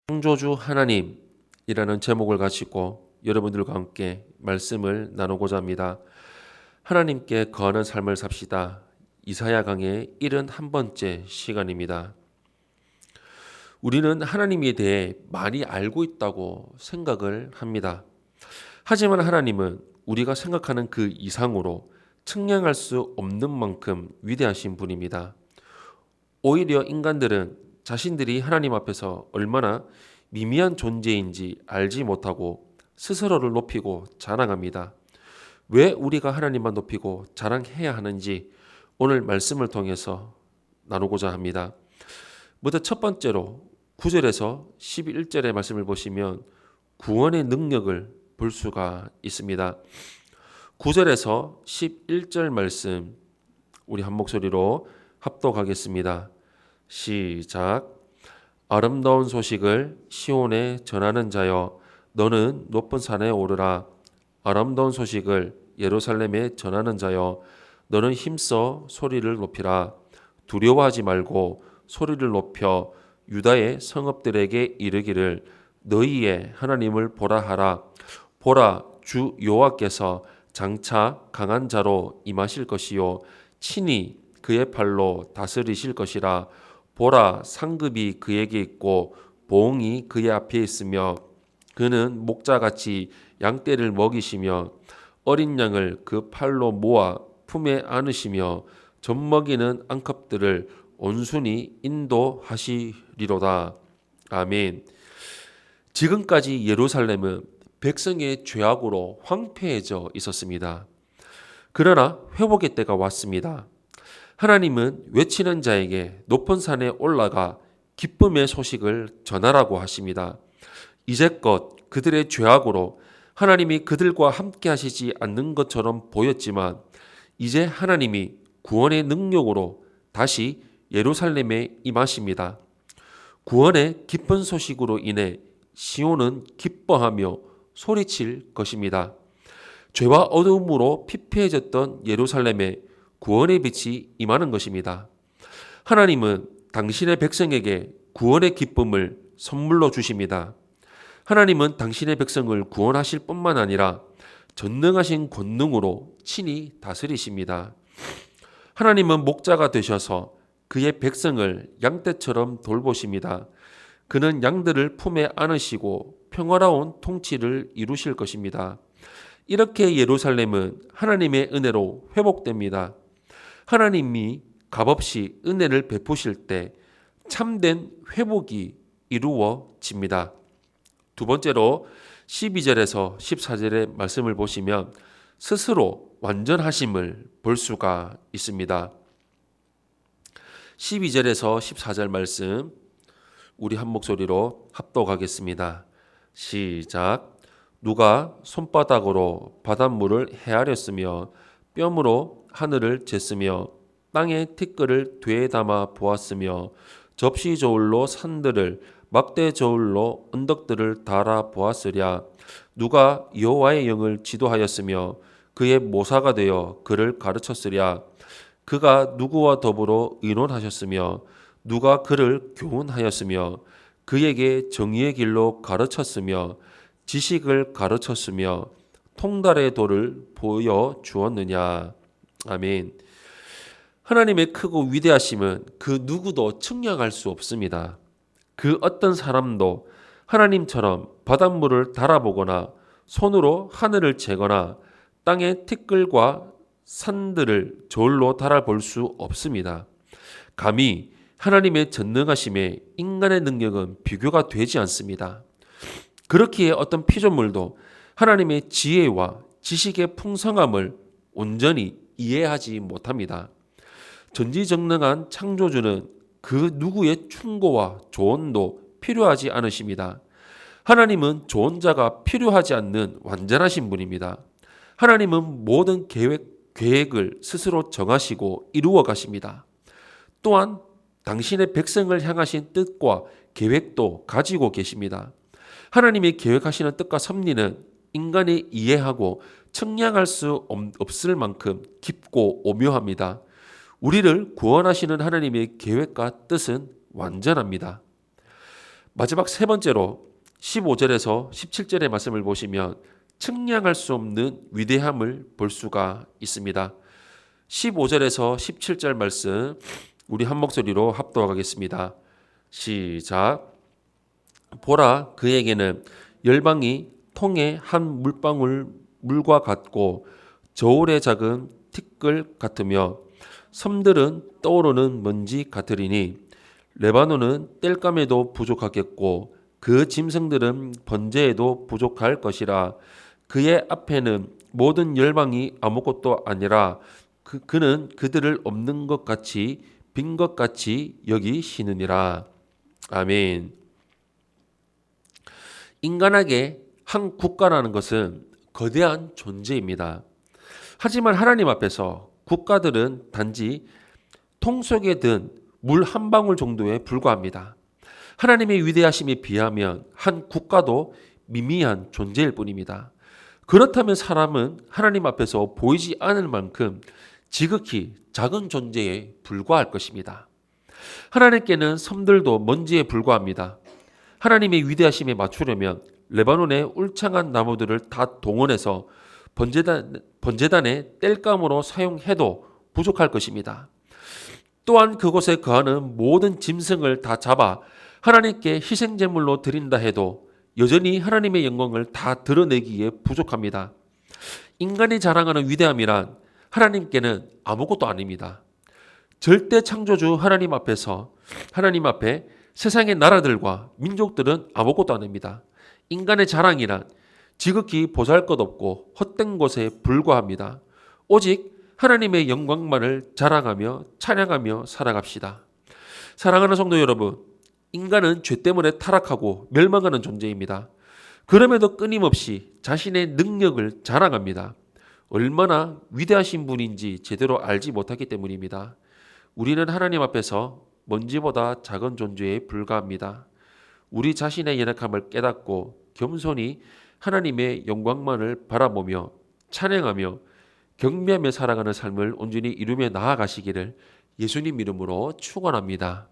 창조주 하나님이라는 제목을 가지고 여러분들과 함께 말씀을 나누고자 합니다. 하나님께 거하는 삶을 삽시다. 이사야 강의 71번째 시간입니다. 우리는 하나님에 대해 많이 알고 있다고 생각을 합니다. 하지만 하나님은 우리가 생각하는 그 이상으로 측량할 수 없는 만큼 위대하신 분입니다. 오히려 인간들은 자신들이 하나님 앞에서 얼마나 미미한 존재인지 알지 못하고 스스로를 높이고 자랑합니다. 왜 우리가 하나님만 높이고 자랑해야 하는지 오늘 말씀을 통해서 나누고자 합니다. 먼저 첫 번째로 9절에서 11절의 말씀을 보시면 구원의 능력을 볼 수가 있습니다. 9절에서 11절 말씀 우리 한 목소리로 합독하겠습니다. 시작. 아름다운 소식을 시온에 전하는 자여, 너는 높은 산에 오르라. 아름다운 소식을 예루살렘에 전하는 자여, 너는 힘써 소리를 높이라. 두려워하지 말고 소리를 높여 유다의 성읍들에게 이르기를 너희의 하나님을 보라 하라. 보라, 주 여호와께서 장차 강한 자로 임하실 것이요 친히 그의 팔로 다스리실 것이라. 보라, 상급이 그에게 있고 보응이 그의 앞에 있으며 그는 목자같이 양떼를 먹이시며 어린 양을 그 팔로 모아 품에 안으시며 젖먹이는 암컷들을 온순히 인도하시리로다. 아멘. 지금까지 예루살렘은 백성의 죄악으로 황폐해져 있었습니다. 그러나 회복의 때가 왔습니다. 하나님은 외치는 자에게 높은 산에 올라가 기쁨의 소식을 전하라고 하십니다. 이제껏 그들의 죄악으로 하나님이 그들과 함께 하시지 않는 것처럼 보였지만 이제 하나님이 구원의 능력으로 다시 예루살렘에 임하십니다. 구원의 기쁜 소식으로 인해 시온은 기뻐하며 소리칠 것입니다. 죄와 어두움으로 피폐해졌던 예루살렘에 구원의 빛이 임하는 것입니다. 하나님은 당신의 백성에게 구원의 기쁨을 선물로 주십니다. 하나님은 당신의 백성을 구원하실 뿐만 아니라 전능하신 권능으로 친히 다스리십니다. 하나님은 목자가 되셔서 그의 백성을 양떼처럼 돌보십니다. 그는 양들을 품에 안으시고 평화로운 통치를 이루실 것입니다. 이렇게 예루살렘은 하나님의 은혜로 회복됩니다. 하나님이 값없이 은혜를 베푸실 때 참된 회복이 이루어집니다. 두 번째로 12절에서 14절의 말씀을 보시면 스스로 완전하심을 볼 수가 있습니다. 12절에서 14절 말씀 우리 한 목소리로 합독하겠습니다. 시작. 누가 손바닥으로 바닷물을 헤아렸으며 뼘으로 하늘을 쟀으며 땅에 티끌을 되에 담아 보았으며 접시 저울로 산들을 막대 저울로 언덕들을 달아 보았으랴. 누가 여호와의 영을 지도하였으며 그의 모사가 되어 그를 가르쳤으랴. 그가 누구와 더불어 의논하셨으며 누가 그를 교훈하였으며 그에게 정의의 길로 가르쳤으며 지식을 가르쳤으며 통달의 도를 보여 주었느냐. 아멘. 하나님의 크고 위대하심은 그 누구도 측량할 수 없습니다. 그 어떤 사람도 하나님처럼 바닷물을 달아보거나 손으로 하늘을 재거나 땅의 티끌과 산들을 저울로 달아볼 수 없습니다. 감히 하나님의 전능하심에 인간의 능력은 비교가 되지 않습니다. 그렇기에 어떤 피조물도 하나님의 지혜와 지식의 풍성함을 온전히 이해하지 못합니다. 전지전능한 창조주는 그 누구의 충고와 조언도 필요하지 않으십니다. 하나님은 조언자가 필요하지 않는 완전하신 분입니다. 하나님은 모든 계획을 스스로 정하시고 이루어 가십니다. 또한 당신의 백성을 향하신 뜻과 계획도 가지고 계십니다. 하나님이 계획하시는 뜻과 섭리는 인간이 이해하고 측량할 수 없을 만큼 깊고 오묘합니다. 우리를 구원하시는 하나님의 계획과 뜻은 완전합니다. 마지막 세 번째로 15절에서 17절의 말씀을 보시면 측량할 수 없는 위대함을 볼 수가 있습니다. 15절에서 17절 말씀 우리 한 목소리로 합독하겠습니다. 시작. 보라, 그에게는 열방이 통에 한 물방울 물과 같고 저울의 작은 티끌 같으며 섬들은 떠오르는 먼지 같으리니 레바논은 땔감에도 부족하겠고 그 짐승들은 번제에도 부족할 것이라. 그의 앞에는 모든 열방이 아무것도 아니라 그는 그들을 없는 것 같이 빈 것 같이 여기시느니라. 아멘. 인간에게 한 국가라는 것은 거대한 존재입니다. 하지만 하나님 앞에서 국가들은 단지 통 속에 든 물 한 방울 정도에 불과합니다. 하나님의 위대하심에 비하면 한 국가도 미미한 존재일 뿐입니다. 그렇다면 사람은 하나님 앞에서 보이지 않을 만큼 지극히 작은 존재에 불과할 것입니다. 하나님께는 섬들도 먼지에 불과합니다. 하나님의 위대하심에 맞추려면 레바논의 울창한 나무들을 다 동원해서 번제단의 땔감으로 사용해도 부족할 것입니다. 또한 그곳에 거하는 모든 짐승을 다 잡아 하나님께 희생제물로 드린다 해도 여전히 하나님의 영광을 다 드러내기에 부족합니다. 인간이 자랑하는 위대함이란 하나님께는 아무것도 아닙니다. 절대 창조주 하나님 앞에 세상의 나라들과 민족들은 아무것도 아닙니다. 인간의 자랑이란 지극히 보잘것없고 헛된 것에 불과합니다. 오직 하나님의 영광만을 자랑하며 찬양하며 살아갑시다. 사랑하는 성도 여러분, 인간은 죄 때문에 타락하고 멸망하는 존재입니다. 그럼에도 끊임없이 자신의 능력을 자랑합니다. 얼마나 위대하신 분인지 제대로 알지 못하기 때문입니다. 우리는 하나님 앞에서 먼지보다 작은 존재에 불과합니다. 우리 자신의 연약함을 깨닫고 겸손히 하나님의 영광만을 바라보며 찬양하며 경배하며 살아가는 삶을 온전히 이루며 나아가시기를 예수님 이름으로 축원합니다.